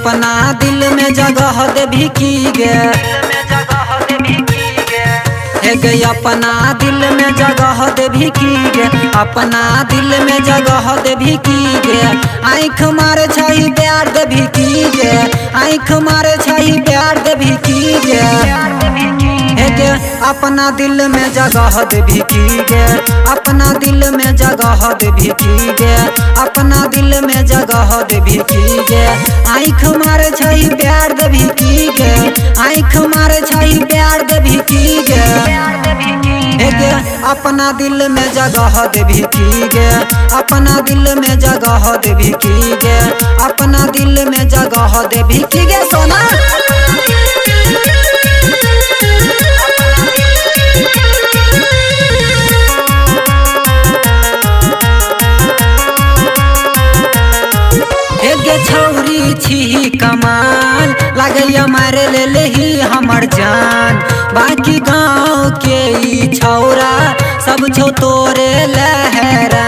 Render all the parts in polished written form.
अपना दिल में जगह देवी की गे, हे गे अपना दिल में जगह देवी की गे, अपना दिल में जगह देवी की गे। आँख मारे छही प्यार देवी की गे, आँख मारे छही प्यार देवी की गे, हे गे अपना दिल में जगह देवी की गे, अपना दिल में जगह देवी की गे, अपना दिल में जगह देवी की गे। आँख मारे छही प्यार देवी की गे, आँख मारे छही प्यार देवी की गे, हे गे अपना दिल में जगह देवी की गे, अपना दिल में जगह देवी की गे, अपना दिल में जगह देवी की गे सोना। छौरी छी कमाल लगे मारे ले ही हमर जान, बाकी गाँव के ई छौरा सब छो तोरे लहरा।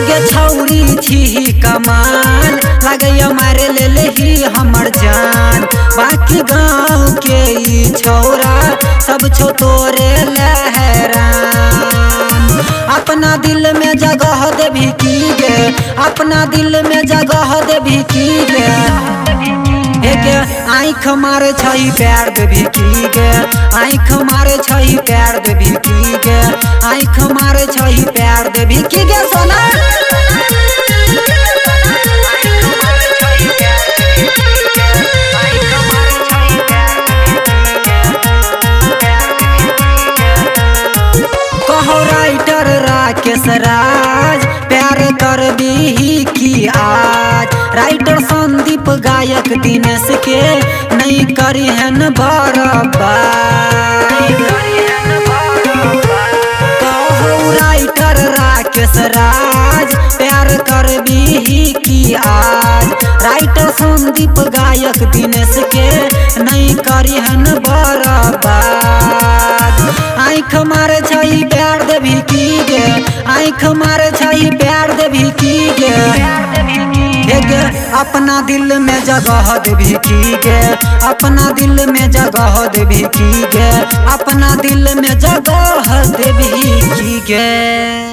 गे छौरी छी कमाल लगे मारे ले ही हमर जान, बाकी गाँव के ई छौरा सब छो तोरे लहरा। अपना दिल में जगह देवी की गे, अपना दिल में जगह देवी की गे, हे गे आँख मारे छही प्यार देवी की गे, आँख मारे छही प्यार देवी की गे, आँख मारे छही प्यार देवी की गे सोना। राइटर राकेश राज प्यार कर दी की आज, राइटर संदीप गायक दिनेश के नहीं करी हन बराबर। राइटर राकेश राज प्यार कर दी की आज, राइटर संदीप गायक दिनेश के नहीं करी हन बराबर। आँख मारे छही प्यार देवी की गे, आँख मारे छही प्यार देवी की गे, हे गे अपना दिल में जगह देवी की गे, अपना दिल में जगह देवी की गे, अपना दिल में जगह देवी की गे।